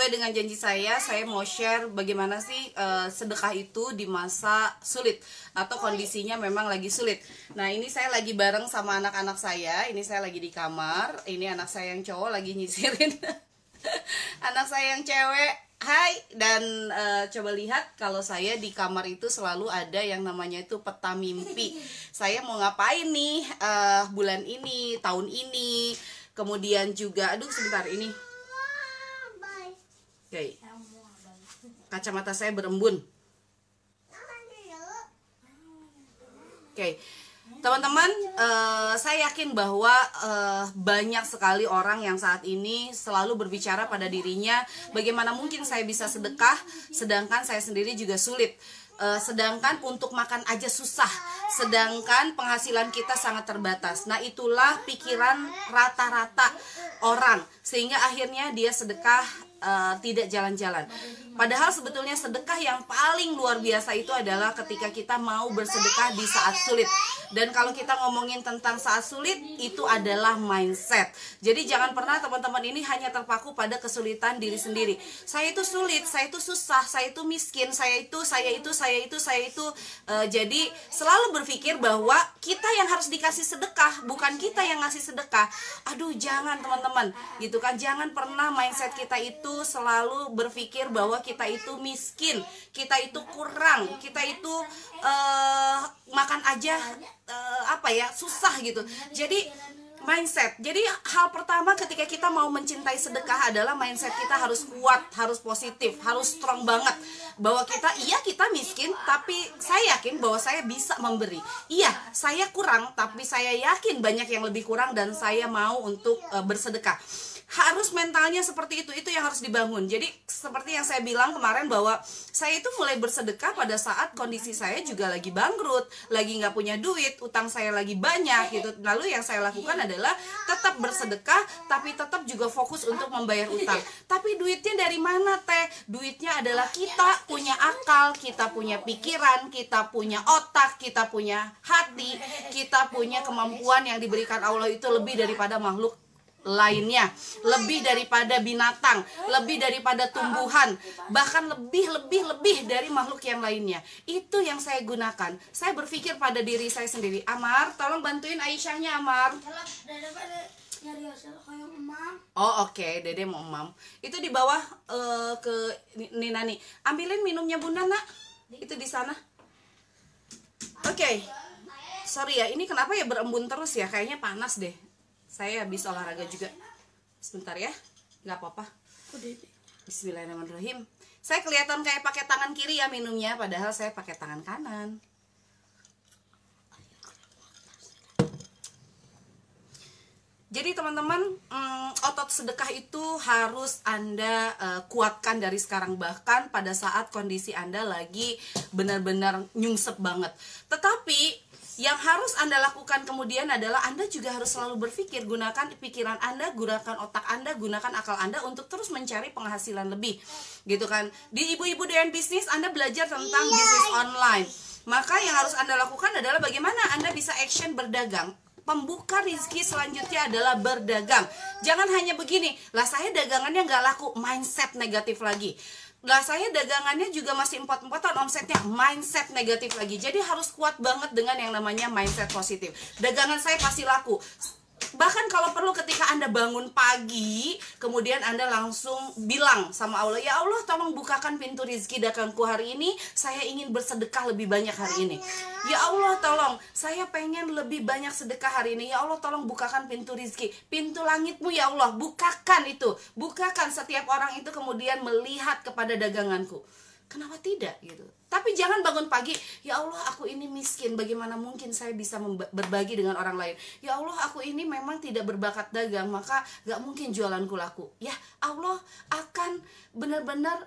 sesuai dengan janji saya mau share bagaimana sih sedekah itu di masa sulit atau kondisinya memang lagi sulit. Nah, ini saya lagi bareng sama anak-anak saya. Ini saya lagi di kamar. Ini anak saya yang cowok lagi nyisirin anak saya yang cewek. Hai, dan coba lihat kalau saya di kamar itu selalu ada yang namanya itu peta mimpi. Saya mau ngapain nih bulan ini, tahun ini. Kemudian juga, aduh sebentar ini. Oke. Kacamata saya berembun. Oke. Teman-teman, saya yakin bahwa banyak sekali orang yang saat ini selalu berbicara pada dirinya, bagaimana mungkin saya bisa sedekah, sedangkan saya sendiri juga sulit. Sedangkan untuk makan aja susah, sedangkan penghasilan kita sangat terbatas. Nah, itulah pikiran rata-rata orang, sehingga akhirnya dia sedekah tidak jalan-jalan. Padahal sebetulnya sedekah yang paling luar biasa itu adalah ketika kita mau bersedekah di saat sulit. Dan kalau kita ngomongin tentang saat sulit, itu adalah mindset. Jadi jangan pernah teman-teman ini hanya terpaku pada kesulitan diri sendiri. Saya itu sulit, saya itu susah, saya itu miskin, saya itu. Jadi selalu berpikir bahwa kita yang harus dikasih sedekah, bukan kita yang ngasih sedekah. Aduh, jangan teman-teman, gitu kan. Jangan pernah mindset kita itu selalu berpikir bahwa kita itu miskin, kita itu kurang, kita itu makan aja susah gitu. Jadi mindset. Jadi hal pertama ketika kita mau mencintai sedekah adalah mindset kita harus kuat, harus positif, harus strong banget. Bahwa kita miskin, tapi saya yakin bahwa saya bisa memberi. Iya, saya kurang, tapi saya yakin banyak yang lebih kurang dan saya mau untuk bersedekah. Harus mentalnya seperti itu yang harus dibangun. Jadi seperti yang saya bilang kemarin bahwa saya itu mulai bersedekah pada saat kondisi saya juga lagi bangkrut, lagi nggak punya duit, utang saya lagi banyak gitu. Lalu yang saya lakukan adalah tetap bersedekah, tapi tetap juga fokus untuk membayar utang. Tapi duitnya dari mana teh? Duitnya adalah kita punya akal, kita punya pikiran, kita punya otak, kita punya hati, kita punya kemampuan yang diberikan Allah itu lebih daripada makhluk lainnya, lebih daripada binatang, lebih daripada tumbuhan, bahkan lebih dari makhluk yang lainnya. Itu yang saya gunakan. Saya berpikir pada diri saya sendiri. Amar, tolong bantuin Aisyahnya, Amar. Oh, oke. Dede mau emam. Itu di bawah ke Nina nih. Ambilin minumnya Bunda, Nak. Itu di sana. Oke. Sorry ya, ini kenapa ya berembun terus ya? Kayaknya panas deh. Saya habis olahraga juga. Sebentar ya, nggak apa-apa. Bismillahirrahmanirrahim. Saya kelihatan kayak pakai tangan kiri ya minumnya, padahal saya pakai tangan kanan. Jadi teman-teman, otot sedekah itu harus Anda kuatkan dari sekarang, bahkan pada saat kondisi Anda lagi benar-benar nyungsep banget. Tetapi yang harus Anda lakukan kemudian adalah Anda juga harus selalu berpikir, gunakan pikiran Anda, gunakan otak Anda, gunakan akal Anda untuk terus mencari penghasilan lebih, gitu kan. Di Ibu-Ibu Doyan Bisnis Anda belajar tentang bisnis online. Maka yang harus Anda lakukan adalah bagaimana Anda bisa action berdagang. Pembuka rezeki selanjutnya adalah berdagang. Jangan hanya begini, lah saya dagangannya nggak laku, mindset negatif lagi. Lah saya dagangannya juga masih empot-empotan omsetnya, mindset negatif lagi. Jadi harus kuat banget dengan yang namanya mindset positif. Dagangan saya pasti laku. Bahkan kalau perlu ketika Anda bangun pagi, kemudian Anda langsung bilang sama Allah, ya Allah tolong bukakan pintu rezeki dagangku hari ini, saya ingin bersedekah lebih banyak hari ini. Ya Allah tolong, saya pengen lebih banyak sedekah hari ini. Ya Allah tolong bukakan pintu rezeki, pintu langitmu ya Allah, bukakan itu. Bukakan setiap orang itu kemudian melihat kepada daganganku. Kenapa tidak gitu? Tapi jangan bangun pagi, ya Allah aku ini miskin, bagaimana mungkin saya bisa berbagi dengan orang lain. Ya Allah aku ini memang tidak berbakat dagang, maka gak mungkin jualanku laku. Ya Allah akan benar-benar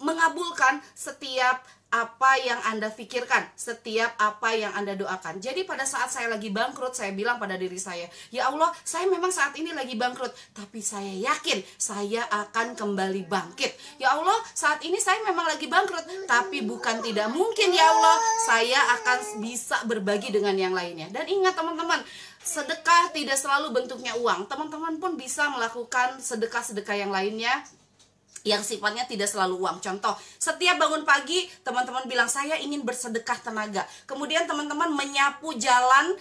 mengabulkan setiap apa yang Anda pikirkan, setiap apa yang Anda doakan. Jadi pada saat saya lagi bangkrut, saya bilang pada diri saya, ya Allah, saya memang saat ini lagi bangkrut, tapi saya yakin saya akan kembali bangkit. Ya Allah, saat ini saya memang lagi bangkrut, tapi bukan tidak mungkin ya Allah, saya akan bisa berbagi dengan yang lainnya. Dan ingat teman-teman, sedekah tidak selalu bentuknya uang. Teman-teman pun bisa melakukan sedekah-sedekah yang lainnya. yang sifatnya tidak selalu uang. Contoh, setiap bangun pagi teman-teman bilang saya ingin bersedekah tenaga. Kemudian teman-teman menyapu jalan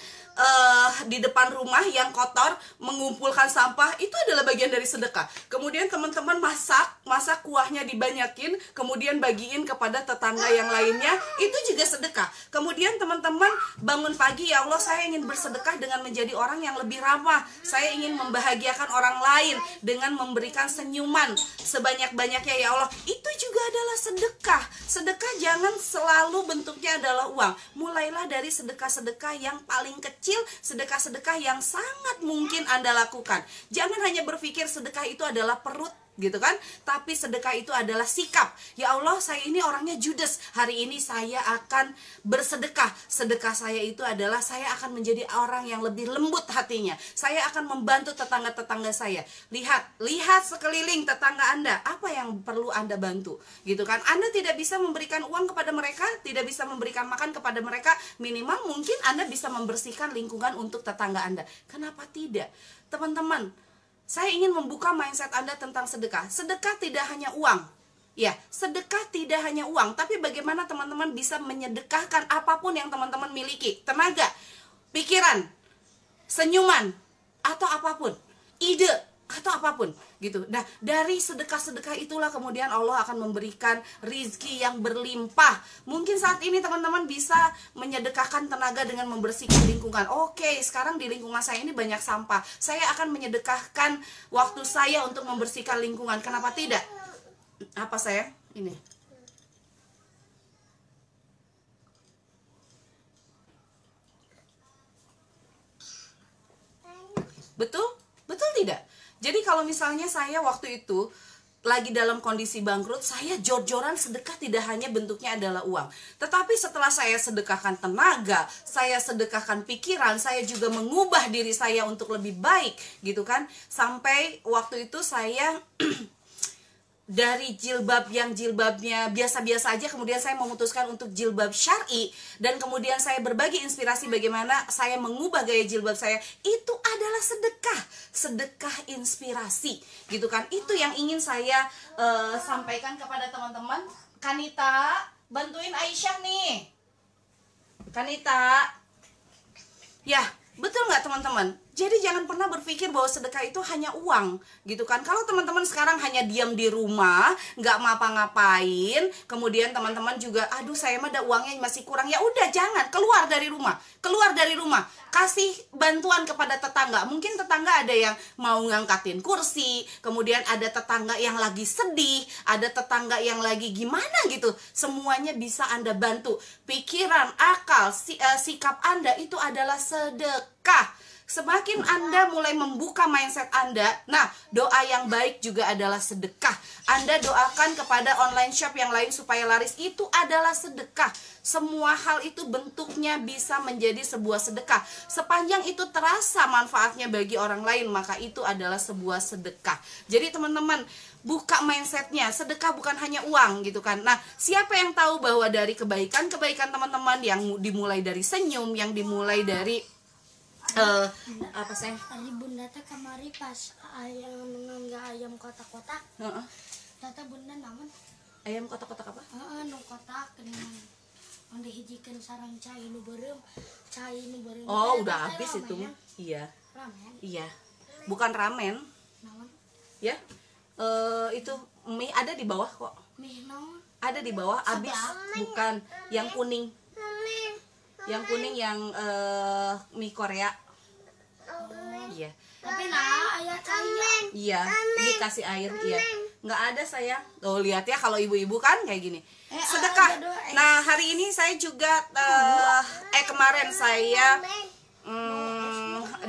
di depan rumah yang kotor, mengumpulkan sampah, itu adalah bagian dari sedekah. Kemudian teman-teman masak kuahnya dibanyakin, kemudian bagiin kepada tetangga yang lainnya, itu juga sedekah. Kemudian teman-teman bangun pagi, ya Allah saya ingin bersedekah dengan menjadi orang yang lebih ramah. Saya ingin membahagiakan orang lain dengan memberikan senyuman sebanyak-banyaknya, ya Allah. Itu juga adalah sedekah. Sedekah jangan selalu bentuknya adalah uang. Mulailah dari sedekah-sedekah yang paling kecil, sedekah-sedekah yang sangat mungkin Anda lakukan. Jangan hanya berpikir sedekah itu adalah perut, gitu kan, tapi sedekah itu adalah sikap. Ya Allah, saya ini orangnya judes, hari ini saya akan bersedekah. Sedekah saya itu adalah saya akan menjadi orang yang lebih lembut hatinya. Saya akan membantu tetangga-tetangga saya. Lihat sekeliling tetangga Anda, apa yang perlu Anda bantu, gitu kan. Anda tidak bisa memberikan uang kepada mereka, tidak bisa memberikan makan kepada mereka, minimal mungkin Anda bisa membersihkan lingkungan untuk tetangga Anda. Kenapa tidak? Teman-teman, saya ingin membuka mindset Anda tentang sedekah. Sedekah tidak hanya uang. Ya, sedekah tidak hanya uang, tapi bagaimana teman-teman bisa menyedekahkan apapun yang teman-teman miliki. Tenaga, pikiran, senyuman, atau apapun. Ide, atau apapun. Gitu. Nah, dari sedekah-sedekah itulah kemudian Allah akan memberikan rizki yang berlimpah. Mungkin saat ini teman-teman bisa menyedekahkan tenaga dengan membersihkan lingkungan. Oke, sekarang di lingkungan saya ini banyak sampah. Saya akan menyedekahkan waktu saya untuk membersihkan lingkungan. Kenapa tidak? Apa saya? Ini. Betul? Betul tidak? Jadi kalau misalnya saya waktu itu lagi dalam kondisi bangkrut, saya jor-joran sedekah tidak hanya bentuknya adalah uang. Tetapi setelah saya sedekahkan tenaga, saya sedekahkan pikiran, saya juga mengubah diri saya untuk lebih baik, gitu kan. Sampai waktu itu saya dari jilbab yang jilbabnya biasa-biasa aja, kemudian saya memutuskan untuk jilbab syar'i, dan kemudian saya berbagi inspirasi bagaimana saya mengubah gaya jilbab saya. Itu adalah sedekah inspirasi, gitu kan. Itu yang ingin saya sampaikan kepada teman-teman. Kanita, bantuin Aisyah nih. Kanita, ya betul nggak teman-teman? Jadi jangan pernah berpikir bahwa sedekah itu hanya uang, gitu kan. Kalau teman-teman sekarang hanya diam di rumah, nggak ngapa-ngapain, kemudian teman-teman juga, aduh saya mah ada uangnya masih kurang, ya udah jangan, keluar dari rumah, kasih bantuan kepada tetangga. Mungkin tetangga ada yang mau ngangkatin kursi, kemudian ada tetangga yang lagi sedih, ada tetangga yang lagi gimana gitu. Semuanya bisa Anda bantu. Pikiran, akal, sikap Anda itu adalah sedekah. Semakin Anda mulai membuka mindset Anda, nah doa yang baik juga adalah sedekah. Anda doakan kepada online shop yang lain supaya laris, itu adalah sedekah. Semua hal itu bentuknya bisa menjadi sebuah sedekah. Sepanjang itu terasa manfaatnya bagi orang lain, maka itu adalah sebuah sedekah. Jadi teman-teman, buka mindsetnya, sedekah bukan hanya uang, gitu kan. Nah, siapa yang tahu bahwa dari kebaikan-kebaikan teman-teman yang dimulai dari senyum, yang dimulai dari apa saya? Tadi bunda teh kamari pas ayam nggak ayam kotak-kotak. Tata bunda namun Ayam kotak-kotak apa? nu kotak dengan onde hijikeun sarang cai nu beureum. Oh, udah habis itu. Iya. Ramen. Iya. Bukan ramen. Naon? Ya. Itu mie ada di bawah kok. Mie naon? Ada di bawah, habis. Bukan yang kuning. Yang kuning yang mie Korea. Iya. Tapi nah aya cai. Iya, dikasih air, iya. Nggak ada saya. Oh, lihat ya kalau ibu-ibu kan kayak gini. Sedekah. Nah, hari ini saya juga kemarin saya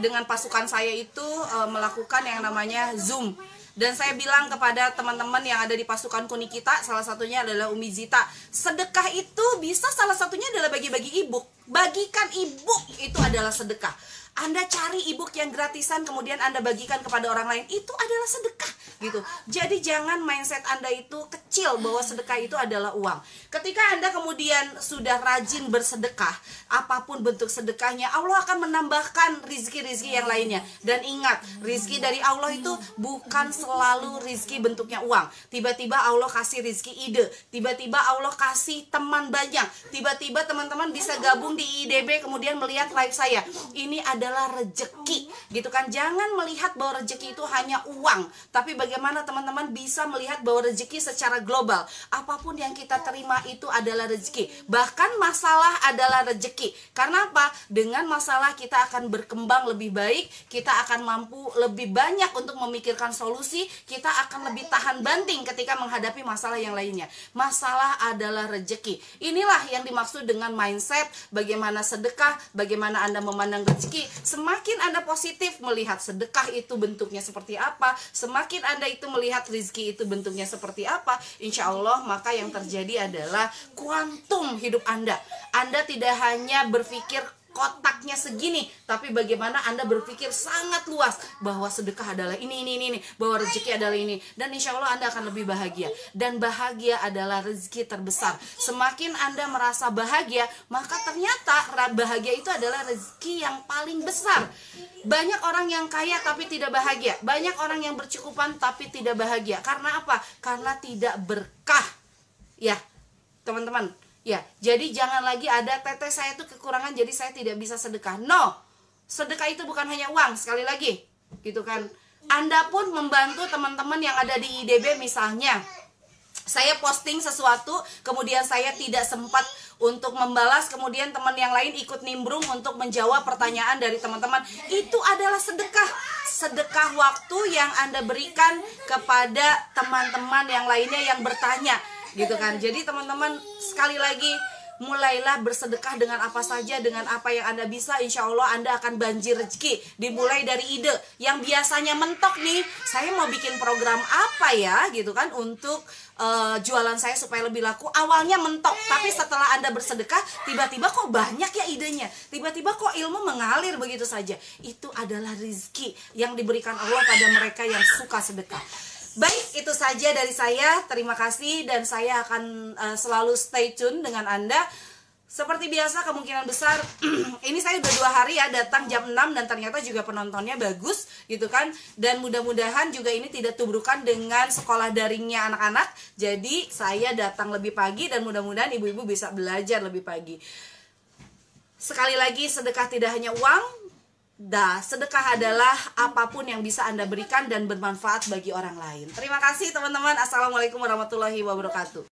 dengan pasukan saya itu melakukan yang namanya Zoom. Dan saya bilang kepada teman-teman yang ada di pasukan Kuni kita, salah satunya adalah Umi Zita, sedekah itu bisa salah satunya adalah bagi-bagi e-book. bagikan e-book itu adalah sedekah. Anda cari e-book yang gratisan kemudian Anda bagikan kepada orang lain, itu adalah sedekah gitu. Jadi jangan mindset Anda itu kecil bahwa sedekah itu adalah uang. Ketika Anda kemudian sudah rajin bersedekah, apapun bentuk sedekahnya, Allah akan menambahkan rizki-rizki yang lainnya. Dan ingat, rizki dari Allah itu bukan selalu rizki bentuknya uang. Tiba-tiba Allah kasih rizki ide, tiba-tiba Allah kasih teman banyak, tiba-tiba teman-teman bisa gabung di IDB kemudian melihat live saya. Ini adalah rejeki gitu kan. Jangan melihat bahwa rejeki itu hanya uang, tapi bagaimana teman-teman bisa melihat bahwa rejeki secara global. Apapun yang kita terima itu adalah rezeki. Bahkan masalah adalah rezeki. Karena apa? Dengan masalah kita akan berkembang lebih baik, kita akan mampu lebih banyak untuk memikirkan solusi, kita akan lebih tahan banting ketika menghadapi masalah yang lainnya. Masalah adalah rezeki. Inilah yang dimaksud dengan mindset, bagaimana sedekah, bagaimana Anda memandang rezeki. Semakin Anda positif melihat sedekah itu bentuknya seperti apa, semakin Anda itu melihat rezeki itu bentuknya seperti apa, insya Allah maka yang terjadi adalah kuantum hidup Anda. Anda tidak hanya berpikir kotaknya segini, tapi bagaimana Anda berpikir sangat luas bahwa sedekah adalah ini, bahwa rezeki adalah ini, dan insya Allah Anda akan lebih bahagia. Dan bahagia adalah rezeki terbesar. Semakin Anda merasa bahagia, maka ternyata bahagia itu adalah rezeki yang paling besar. Banyak orang yang kaya tapi tidak bahagia, banyak orang yang bercukupan tapi tidak bahagia. Karena apa? Karena tidak berkah. Ya, teman-teman. Ya, jadi jangan lagi ada teteh saya itu kekurangan jadi saya tidak bisa sedekah. No, sedekah itu bukan hanya uang, sekali lagi, gitu kan. Anda pun membantu teman-teman yang ada di IDB misalnya. Saya posting sesuatu, kemudian saya tidak sempat untuk membalas, kemudian teman yang lain ikut nimbrung untuk menjawab pertanyaan dari teman-teman. Itu adalah sedekah. Sedekah waktu yang Anda berikan kepada teman-teman yang lainnya yang bertanya. Gitu kan. Jadi teman-teman sekali lagi mulailah bersedekah dengan apa saja, dengan apa yang Anda bisa. Insya Allah Anda akan banjir rezeki. Dimulai dari ide yang biasanya mentok nih, saya mau bikin program apa ya gitu kan untuk jualan saya supaya lebih laku. Awalnya mentok, tapi setelah Anda bersedekah tiba-tiba kok banyak ya idenya, tiba-tiba kok ilmu mengalir begitu saja. Itu adalah rezeki yang diberikan Allah pada mereka yang suka sedekah. Baik, itu saja dari saya. Terima kasih dan saya akan selalu stay tune dengan Anda. Seperti biasa kemungkinan besar ini saya udah 2 hari ya datang jam 6 dan ternyata juga penontonnya bagus gitu kan. Dan mudah-mudahan juga ini tidak tubrukan dengan sekolah daringnya anak-anak. Jadi saya datang lebih pagi dan mudah-mudahan ibu-ibu bisa belajar lebih pagi. Sekali lagi, sedekah tidak hanya uang. Sedekah adalah apapun yang bisa Anda berikan dan bermanfaat bagi orang lain. Terima kasih teman-teman. Assalamualaikum warahmatullahi wabarakatuh.